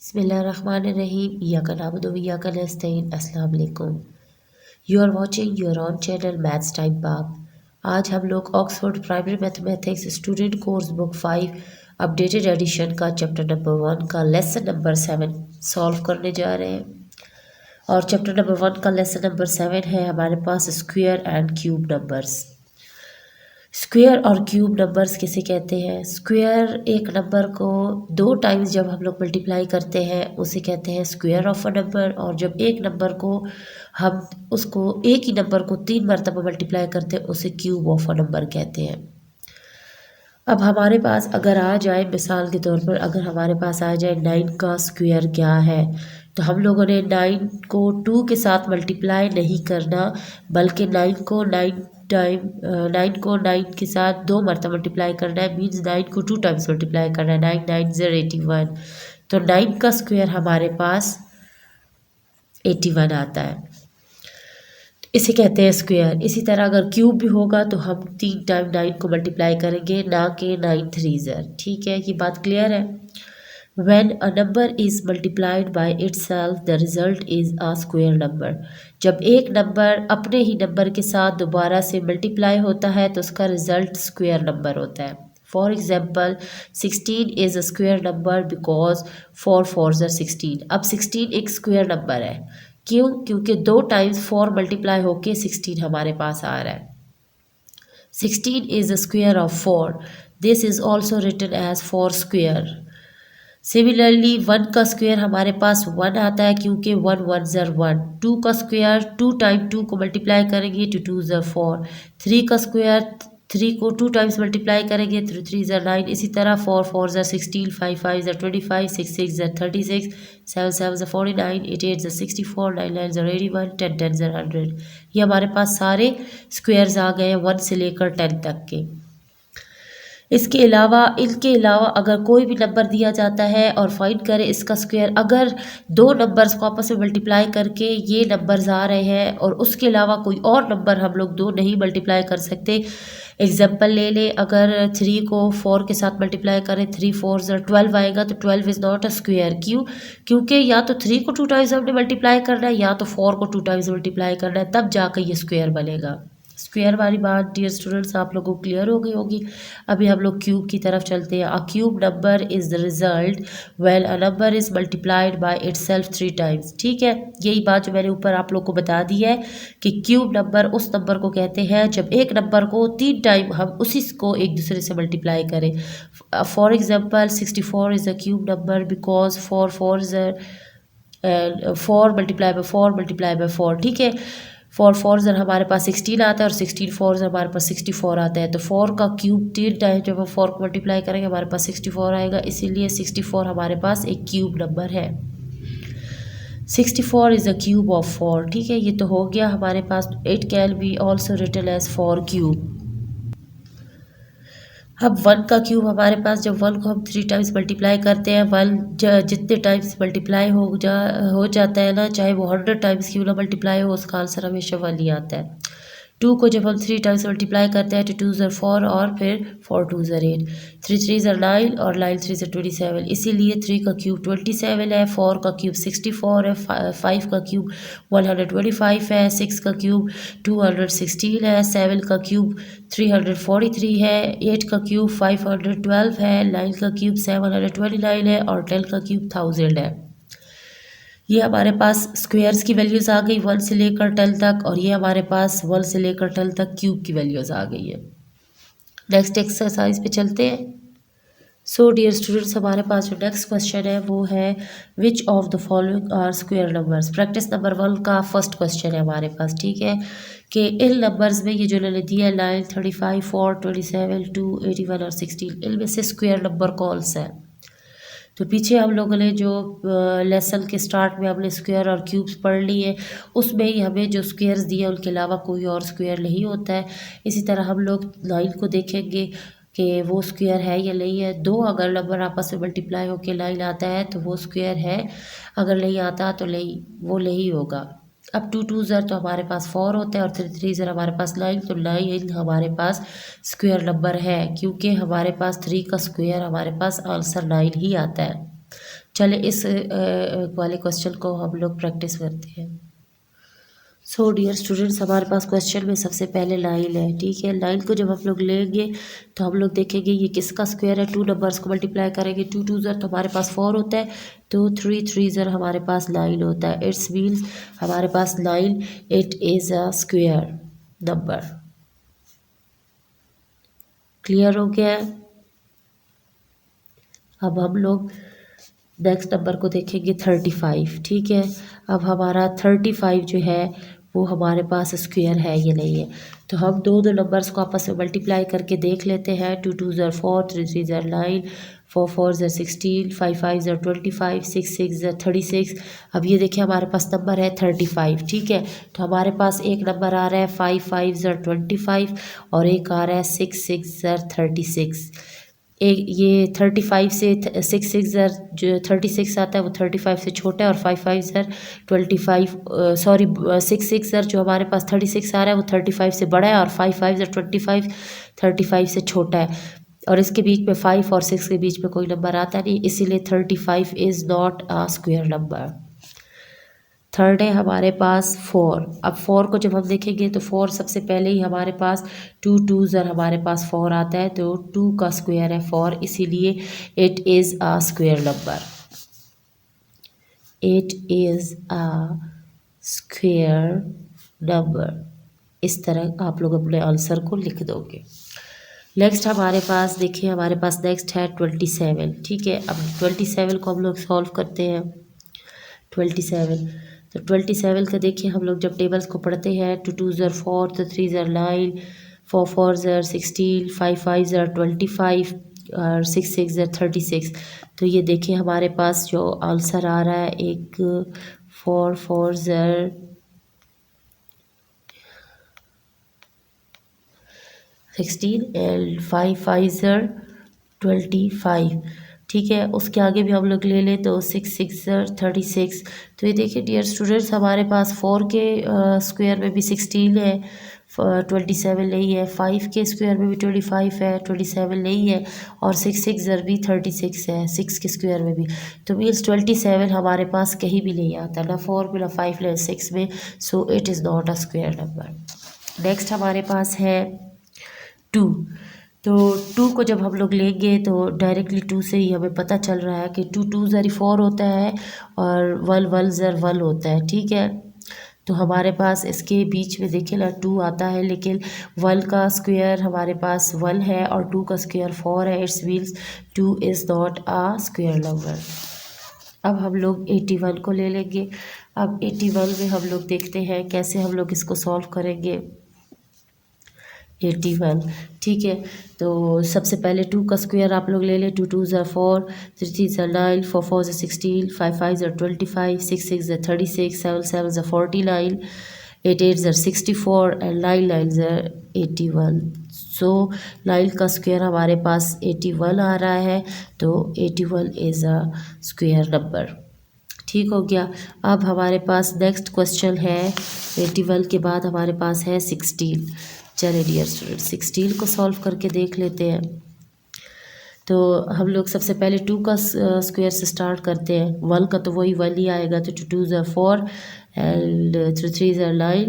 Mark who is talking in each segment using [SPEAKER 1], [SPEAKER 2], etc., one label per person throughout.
[SPEAKER 1] Bismillahirrahmanirrahim. Iyyaka na'budu wa iyyaka nasta'in. अस्सलाम वालेकुम. You are watching your own channel Maths Time Pap. आज हम लोग Oxford primary mathematics student course book 5 updated addition का chapter number 1 का lesson number 7 solve करने जा रहे हैं। और चैप्टर नंबर 1 का लेसन नंबर 7 है हमारे पास square and cube numbers. Square और क्यूब नंबर्स किसे कहते हैं? स्क्वायर एक नंबर को 2 टाइम्स जब हम लोग मल्टीप्लाई करते हैं उसे कहते हैं स्क्वायर ऑफ अ नंबर, और जब एक नंबर को हम उसको एक ही नंबर को 3 मरतबा मल्टीप्लाई करते हैं उसे क्यूब ऑफ अ नंबर कहते हैं। अब हमारे पास अगर आ जाए, मिसाल के तौर पर अगर हमारे पास आ जाए 9 का स्क्वायर क्या है, तो हम लोगों ने 9 को 2 के साथ मल्टीप्लाई नहीं करना, बल्कि 9 को 9 के साथ 2 मरतबा मल्टीप्लाई करना है। मीन्स 9 को 2 टाइम्स मल्टीप्लाई करना है। 9 9 0 81। तो 9 का स्क्वायर हमारे पास 81 आता है, इसे कहते हैं स्क्वायर। इसी तरह अगर क्यूब भी होगा तो हम 3 टाइम 9 को मल्टीप्लाई करेंगे, ना कि 9 3 0। ठीक है, ये बात क्लियर है। When a number is multiplied by itself, the result is a square number. जब एक नंबर अपने ही नंबर के साथ दोबारा से मल्टीप्लाई होता है तो उसका रिजल्ट स्क्वायर नंबर होता है। For example 16 is a square number because 4 4s are 16। अब 16 एक स्क्वायर नंबर है, क्यों? क्योंकि 2 टाइम्स 4 मल्टीप्लाई होके 16 हमारे पास आ रहा है। 16 is a square of 4. This is also written as 4 square. Similarly 1 का स्क्वायर हमारे पास 1 आता है, क्योंकि 1 1s are 1। 2 का स्क्वायर 2 टाइम 2 को मल्टीप्लाई करेंगे तो 2s are 4। 3 का स्क्वायर 3 को 2 टाइम्स मल्टीप्लाई करेंगे तो 3s are 9। इसी तरह 4 4s are 16, 5 5s are 25, 6 6s are 36, 7 7s are 49, 8 8s are 64, 9 9s are 81, 10 10s are 100। ये हमारे पास सारे स्क्वायर्स आ गए हैं 1 से लेकर 10 तक के। इनके अलावा अगर कोई भी नंबर दिया जाता है और फाइंड करें इसका स्क्वायर, अगर 2 नंबर्स को आपस में मल्टीप्लाई करके ये नंबर्स आ रहे हैं और उसके अलावा कोई और नंबर हम लोग 2 नहीं मल्टीप्लाई कर सकते। एग्जाम्पल ले लें, अगर 3 को 4 के साथ मल्टीप्लाई करें, 3 4s are 12 आएगा, तो 12 इज़ नॉट अ स्क्वायर। क्यों? क्योंकि या तो 3 को 2 टाइम्स हमने मल्टीप्लाई करना है, या तो 4 को 2 टाइम्स मल्टीप्लाई करना है, तब जाकर ये स्क्वायर बनेगा। स्क्वायर वाली बात डियर स्टूडेंट्स आप लोगों को क्लियर हो गई होगी। अभी हम लोग क्यूब की तरफ चलते हैं। अ cube number is the result when a number is multiplied by itself 3 times. ठीक है, यही बात जो मैंने ऊपर आप लोग को बता दी है कि क्यूब नंबर उस नंबर को कहते हैं जब एक नंबर को 3 टाइम हम उसी को एक दूसरे से मल्टीप्लाई करें। For example 64 is a cube number because 4 4s are 4 multiply by 4 multiply by 4। ठीक है, 4 4s are हमारे पास 16 आता है और 16 4s हमारे पास 64 आता है। तो 4 का क्यूब 3 टाइम जब हम 4 को मल्टीप्लाई करेंगे हमारे पास 64 आएगा, इसीलिए 64 हमारे पास एक क्यूब नंबर है। 64 इज़ अ क्यूब ऑफ 4। ठीक है, ये तो हो गया हमारे पास। It can be also written as 4 cube. अब 1 का क्यूब हमारे पास, जब 1 को हम 3 टाइम्स मल्टीप्लाई करते हैं, 1 जितने टाइम्स मल्टीप्लाई हो जाता है ना, चाहे वो 100 टाइम्स क्यों ना मल्टीप्लाई हो, उसका आंसर हमेशा 1 ही आता है। 2 को जब हम 3 टाइम्स मल्टीप्लाई करते हैं तो 2s are 4 और फिर 4 2s are 8, 3 3s are 9 और 9 3s are 27। इसीलिए 3 का क्यूब 27 है, 4 का क्यूब 64 है, 5 का क्यूब 125 है, 6 का क्यूब 216 है, 7 का क्यूब 343 है, 8 का क्यूब 512 है, 9 का क्यूब 729 है और 10 का क्यूब 1000 है। ये हमारे पास स्क्वायर्स की वैल्यूज़ आ गई 1 से लेकर 10 तक, और ये हमारे पास 1 से लेकर 10 तक क्यूब की वैल्यूज़ आ गई है। नेक्स्ट एक्सरसाइज पे चलते हैं। सो डियर स्टूडेंट्स, हमारे पास जो नेक्स्ट क्वेश्चन है वो है which of the following are square numbers. Practice number 1 का फर्स्ट क्वेश्चन है हमारे पास। ठीक है, कि इन नंबर्स में ये जो उन्होंने दिया 9 35 4 27 2 81 और 16, इनमें से स्क्वायर नंबर कौन सा है? तो पीछे हम लोगों ने जो लेसन के स्टार्ट में हमने स्क्वायर और क्यूब्स पढ़ लिए, उसमें ही हमें जो स्क्वायर्स दिए उनके अलावा कोई और स्क्वायर नहीं होता है। इसी तरह हम लोग 9 को देखेंगे कि वो स्क्वायर है या नहीं है। 2 अगर नंबर आपस में मल्टीप्लाई होकर 9 आता है तो वो स्क्वायर है, अगर नहीं आता तो नहीं, वो नहीं होगा। अब 2 2s are तो हमारे पास 4 होता है और 3 3s are हमारे पास 9, तो 9 हमारे पास स्क्वायर नंबर है, क्योंकि हमारे पास 3 का स्क्वायर हमारे पास आंसर 9 ही आता है। चले इस वाले क्वेश्चन को हम लोग प्रैक्टिस करते हैं। सो डियर स्टूडेंट्स, हमारे पास क्वेश्चन में सबसे पहले लाइन है, ठीक है। लाइन को जब हम लोग लेंगे तो हम लोग देखेंगे ये किसका स्क्वायर है। टू नंबर्स को मल्टीप्लाई करेंगे, टू टू ज़र तो हमारे पास 4 होता है, तो थ्री थ्री ज़र हमारे पास 9 होता है। इट्स मीन्स हमारे पास 9, it is a square number. Clear हो गया है। अब हम लोग नेक्स्ट नंबर को देखेंगे 35, ठीक है। अब हमारा 35 जो है वो हमारे पास स्क्वायर है या नहीं है, तो हम दो नंबर्स को आपस में मल्टीप्लाई करके देख लेते हैं। टू टू ज़र 4, थ्री थ्री ज़र 9, 4 4 ज़र 16, 5 5 ज़र 25, 6 6 ज़र 36। अब ये देखिए हमारे पास नंबर है 35, ठीक है। तो हमारे पास एक नंबर आ रहा है 5 5 ज़र 25 और एक आ रहा है 6 6 ज़र 36। एक ये 35 से 6 6 ज़र जो 36 आता है वो 35 से छोटा है, और 5 5 ज़र 25 सॉरी 6 6 ज़र जो हमारे पास 36 आ रहा है वो 35 से बड़ा है, और 5 5 ज़र 25 35 से छोटा है, और इसके बीच में 5 और 6 के बीच में कोई नंबर आता नहीं, इसीलिए 35 is not a square number. Third है हमारे पास 4। अब 4 को जब हम देखेंगे तो 4 सबसे पहले ही हमारे पास 2 2 ज़र हमारे पास 4 आता है, तो 2 का स्क्वायर है 4, इसीलिए it is a square number. It is a square number. इस तरह आप लोग अपने आंसर को लिख दोगे। नेक्स्ट हमारे पास देखिए, हमारे पास नेक्स्ट है 27, ठीक है। अब 27 को हम लोग सॉल्व करते हैं। 27, तो 27 का देखिए हम लोग जब टेबल्स को पढ़ते हैं, टू टू ज़र 4, तो 3 ज़र 9, 4 4 ज़र 16, 5 5 ज़र 25 और 6 6 ज़र 36। तो ये देखिए हमारे पास जो आंसर आ रहा है, एक 4 4 ज़र 16 एंड 5 5 ज़र 25, ठीक है। उसके आगे भी हम लोग ले लें तो 6 6 ज़र 36। तो ये देखिए डियर स्टूडेंट्स, हमारे पास 4 के स्क्वायर में भी 16 है, 27 नहीं है, 5 के स्क्वायर में भी 25 है, 27 नहीं है, और 6 6 ज़र भी 36 है 6 के स्क्वायर में भी। तो मीन्स 27 हमारे पास कहीं भी नहीं आता, ना 4 में, ना 5 ना 6 में, सो it is not a square number. Next हमारे पास है 2। तो 2 को जब हम लोग लेंगे तो डायरेक्टली 2 से ही हमें पता चल रहा है कि 2 2 ज़र 4 होता है, और 1 1 ज़र 1 होता है, ठीक है। तो हमारे पास इसके बीच में देखिए ना 2 आता है, लेकिन 1 का स्क्वायर हमारे पास 1 है और 2 का स्क्वायर 4 है, it's means 2 is not a square number. अब हम लोग 81 को ले लेंगे। अब 81 में हम लोग देखते हैं कैसे हम लोग इसको सॉल्व करेंगे। 81, ठीक है। तो सबसे पहले 2 का स्क्वायर आप लोग ले लें, 2 2 ज़र 4, 3 3 ज़र 9, 4 4 ज़र 16, 5 5 ज़र 25, 6 6 ज़र 36, 7 7 ज़र 49, 8 8 ज़र 64 एंड 9 9 ज़र 81। सो 9 का स्क्वायर हमारे पास 81 आ रहा है, तो 81 इज़ अ स्क्वायर नंबर। ठीक हो गया। अब हमारे पास नेक्स्ट क्वेश्चन है 81 के बाद हमारे पास है 16। चलिए डियर स्टूडेंट 16 को सॉल्व करके देख लेते हैं। तो हम लोग सबसे पहले 2 का स्क्वायर से स्टार्ट करते हैं। 1 का तो वही 1 ही आएगा, तो 2 2 ज़र 4 एंड 3 3 ज़र 9,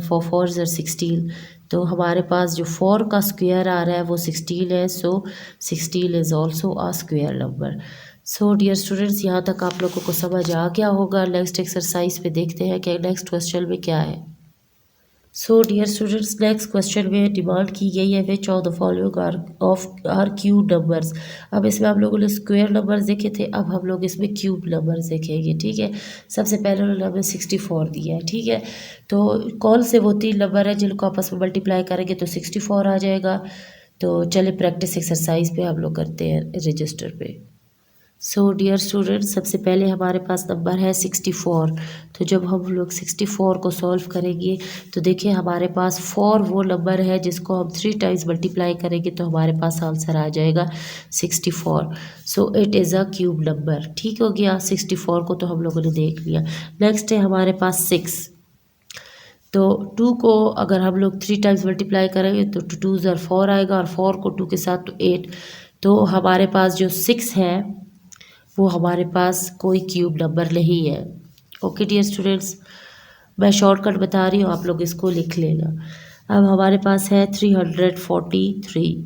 [SPEAKER 1] 4 4 ज़र 16। तो हमारे पास जो 4 का स्क्वायर आ रहा है वो 16 है, so 16 is also a square number. So dear students, यहाँ तक आप लोगों को समझ आ गया होगा। नेक्स्ट एक्सरसाइज पे देखते हैं कि नेक्स्ट क्वेश्चन में क्या है। So dear students, next question में डिमांड की गई है which of the following are cube numbers. अब इसमें हम लोगों ने स्क्वायर नंबर्स देखे थे, अब हम लोग इसमें क्यूब नंबर्स देखेंगे, ठीक है। सबसे पहले उन्होंने हमें 64 दिया है, ठीक है। तो कौन से वो 3 नंबर है जिनको आपस में मल्टीप्लाई करेंगे तो 64 आ जाएगा। तो चलिए प्रैक्टिस एक्सरसाइज पे हम लोग करते हैं रजिस्टर पे। सो डियर स्टूडेंट्स, सबसे पहले हमारे पास नंबर है 64। तो जब हम लोग 64 को सॉल्व करेंगे तो देखिए हमारे पास 4 वो नंबर है जिसको हम 3 टाइम्स मल्टीप्लाई करेंगे तो हमारे पास आंसर आ जाएगा 64। सो it is a cube number. ठीक हो गया, 64 को तो हम लोगों ने देख लिया। नेक्स्ट है हमारे पास 6। तो 2 को अगर हम लोग 3 टाइम्स मल्टीप्लाई करेंगे तो 2 2 ज़र 4 आएगा, और 4 को 2 के साथ तो 8। तो हमारे पास जो 6 है वो हमारे पास कोई क्यूब नंबर नहीं है। ओके डियर स्टूडेंट्स, मैं शॉर्टकट बता रही हूँ, आप लोग इसको लिख लेना। अब हमारे पास है 343,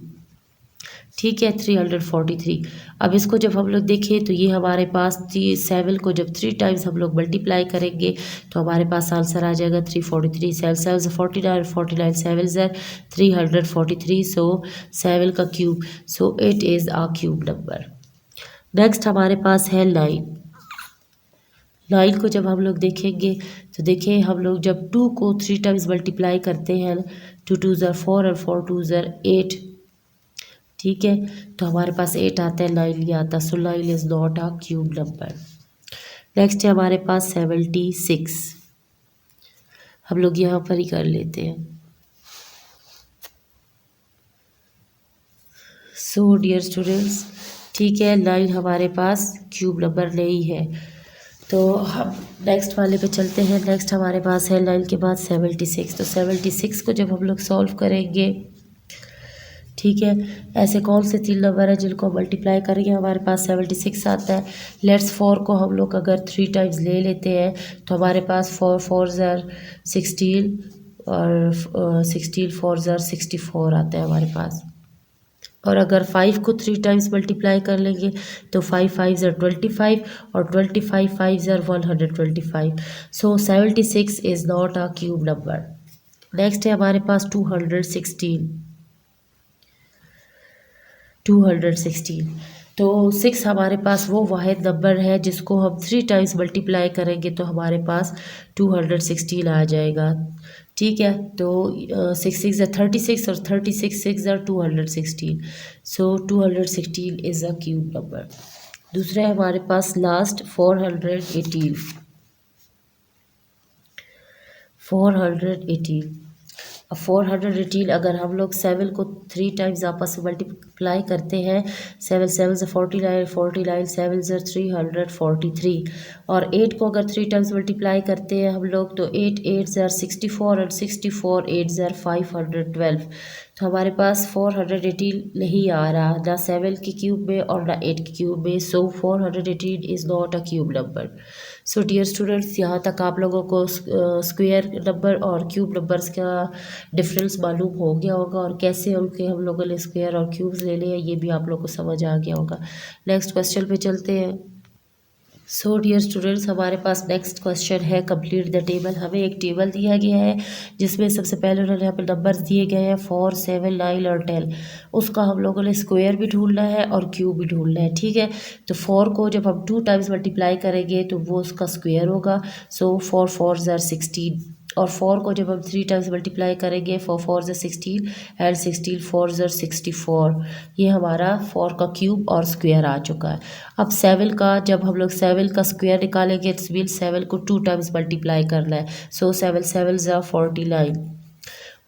[SPEAKER 1] ठीक है 343। अब इसको जब हम लोग देखें तो ये हमारे पास 7 को जब 3 टाइम्स हम लोग मल्टीप्लाई करेंगे तो हमारे पास आंसर आ जाएगा 343। 7 7 49, 49 7 343, सो 7 का cube, so it is a cube number. Next हमारे पास है 9। 9 को जब हम लोग देखेंगे तो देखें हम लोग जब 2 को 3 टाइम्स मल्टीप्लाई करते हैं, 2 2 ज़र 4 और 4 2 ज़र 8, ठीक है, तो हमारे पास 8 आता है, 9 नहीं आता, सो 9 is not a cube number. Next है हमारे पास 76, हम लोग यहाँ पर ही कर लेते हैं। सो डियर स्टूडेंट्स, ठीक है 9 हमारे पास क्यूब नंबर नहीं है, तो हम नेक्स्ट वाले पे चलते हैं। नेक्स्ट हमारे पास है 9 के बाद 76, तो 76 को जब हम लोग सॉल्व करेंगे, ठीक है, ऐसे कौन से 3 नंबर है जिनको मल्टीप्लाई करेंगे हमारे पास 76 आता है। लेट्स 4 को हम लोग अगर 3 टाइम्स ले लेते हैं तो हमारे पास 4 4 ज़र 16 और 16 4 ज़र 64 आता है हमारे पास। और अगर 5 को 3 टाइम्स मल्टीप्लाई कर लेंगे तो 5 5 ज़र 25 और 25 5 ज़र 125, सो 76 is not a cube number. Next है हमारे पास 216। तो 6 हमारे पास वो वाहिद नंबर है जिसको हम 3 टाइम्स मल्टीप्लाई करेंगे तो हमारे पास 216 आ जाएगा, ठीक है। तो 6 6 ज़र 36 और 36 6 ज़र 216, सो 216 इज़ अ क्यूब नंबर। दूसरा है हमारे पास लास्ट 418। 418, अब 418 अगर हम लोग 7 को 3 टाइम्स आपस में मल्टीप्लाई करते हैं, 7 7 ज़र 49, 49 7 ज़र 343, और 8 को अगर 3 टाइम्स मल्टीप्लाई करते हैं हम लोग तो 8 8 ज़र 64 और 64 8 ज़र 512, तो हमारे पास 418 नहीं आ रहा, ना 7 के क्यूब में और ना 8 के क्यूब में, so 418 is not a cube number. So dear students, यहाँ तक आप लोगों को स्क्वायर नंबर और क्यूब नंबर्स का डिफरेंस मालूम हो गया होगा और कैसे उनके हम लोगों ने स्क्वायर और क्यूब्स ले लिए ये भी आप लोगों को समझ आ गया होगा। नेक्स्ट क्वेश्चन पे चलते हैं। सो डियर स्टूडेंट्स, हमारे पास नेक्स्ट क्वेश्चन है कंप्लीट द टेबल। हमें एक टेबल दिया गया है जिसमें सबसे पहले उन्होंने यहाँ पे नंबर्स दिए गए हैं 4 7 9 और 10। उसका हम लोगों ने स्क्वायर भी ढूंढना है और क्यूब भी ढूंढना है, ठीक है। तो 4 को जब हम 2 टाइम्स मल्टीप्लाई करेंगे तो वो उसका स्क्वायर होगा, सो 4 4 ज़र 16, और 4 को जब हम 3 टाइम्स मल्टीप्लाई करेंगे 4 4 ज़र 16 एंड 16 4 ज़र 64, ये हमारा 4 का क्यूब और स्क्वायर आ चुका है। अब 7 का जब हम लोग 7 का स्क्वायर निकालेंगे इट्स मीन 7 को 2 टाइम्स मल्टीप्लाई करना है, सो 7 7 ज़र 49,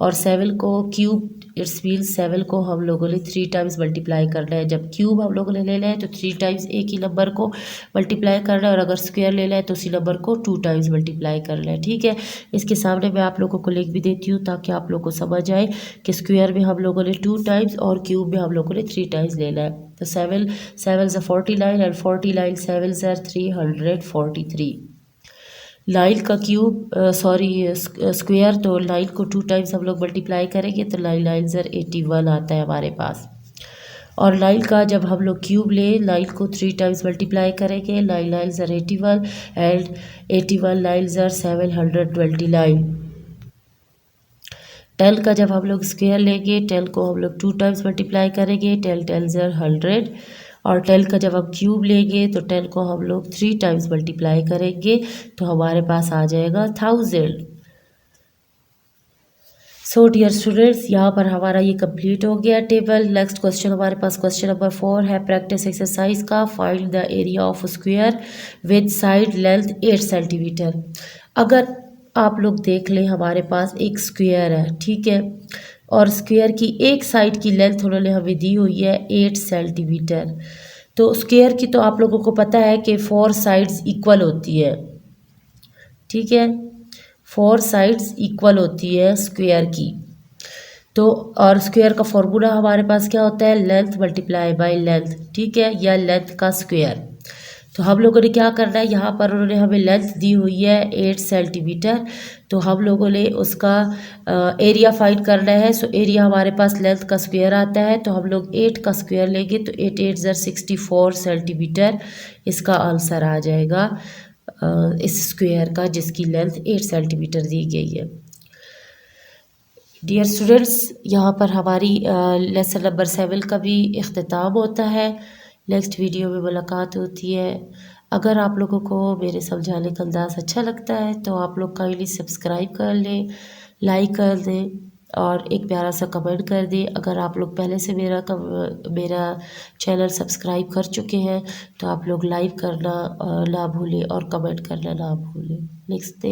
[SPEAKER 1] और 7 को क्यूब इट्स मीन 7 को हम लोगों ने 3 टाइम्स मल्टीप्लाई करना है। जब क्यूब हम लोगों ने लेना है तो 3 टाइम्स एक ही नंबर को मल्टीप्लाई करना है, और अगर स्क्वायर लेना है तो उसी नंबर को 2 टाइम्स मल्टीप्लाई करना है, ठीक है। इसके सामने मैं आप लोगों को लिख भी देती हूँ ताकि आप लोगों को समझ आए कि स्क्वायर में हम लोगों ने 2 टाइम्स और क्यूब में हम लोगों ने 3 टाइम्स लेना है। तो 7 7 ज़र 49 एंड 49 7 ज़र 343। 9 का क्यूब सॉरी स्क्वायर, तो 9 को 2 टाइम्स हम लोग मल्टीप्लाई करेंगे तो 9 9 ज़र 81 आता है हमारे पास। और 9 का जब हम लोग क्यूब ले 9 को 3 टाइम्स मल्टीप्लाई करेंगे 9 9 ज़र 81 एंड 81 9 ज़र 729। 10 का जब हम लोग स्क्वायर लेंगे 10 को हम लोग 2 टाइम्स मल्टीप्लाई करेंगे 10 10 ज़र 100, और 10 का जब हम क्यूब लेंगे तो 10 को हम लोग 3 टाइम्स मल्टीप्लाई करेंगे तो हमारे पास आ जाएगा 1000। सो डियर स्टूडेंट्स, यहाँ पर हमारा ये कंप्लीट हो गया टेबल। नेक्स्ट क्वेश्चन हमारे पास क्वेश्चन नंबर 4 है प्रैक्टिस एक्सरसाइज का। Find the area of square with side length 8 centimetre. अगर आप लोग देख लें हमारे पास एक स्क्वायर है, ठीक है, और स्क्वायर की एक साइड की लेंथ उन्होंने हमें दी हुई है 8 सेंटीमीटर। तो स्क्वायर की तो आप लोगों को पता है कि 4 साइड्स इक्वल होती है, ठीक है, 4 साइड्स इक्वल होती है स्क्वायर की। तो और स्क्वायर का फॉर्मूला हमारे पास क्या होता है, लेंथ मल्टीप्लाई बाय लेंथ, ठीक है, या लेंथ का स्क्वायर। तो हम लोगों ने क्या करना है, यहाँ पर उन्होंने हमें लेंथ दी हुई है 8 सेंटीमीटर, तो हम लोगों ने उसका एरिया फाइंड करना है। सो एरिया हमारे पास लेंथ का स्क्वायर आता है, तो हम लोग 8 का स्क्वायर लेंगे तो 8 8 ज़र 64 सेंटीमीटर इसका आंसर आ जाएगा इस स्क्वायर का, जिसकी लेंथ 8 सेंटीमीटर दी गई है। डियर स्टूडेंट्स, यहाँ पर हमारी लेसन नंबर 7 का भी इख्तिताम होता है। नेक्स्ट वीडियो में मुलाकात होती है। अगर आप लोगों को मेरे समझाने का अंदाज़ अच्छा लगता है तो आप लोग काइंडली सब्सक्राइब कर लें, लाइक कर दें और एक प्यारा सा कमेंट कर दें। अगर आप लोग पहले से मेरा चैनल सब्सक्राइब कर चुके हैं तो आप लोग लाइक करना ना भूलें और कमेंट करना ना भूलें। नेक्स्ट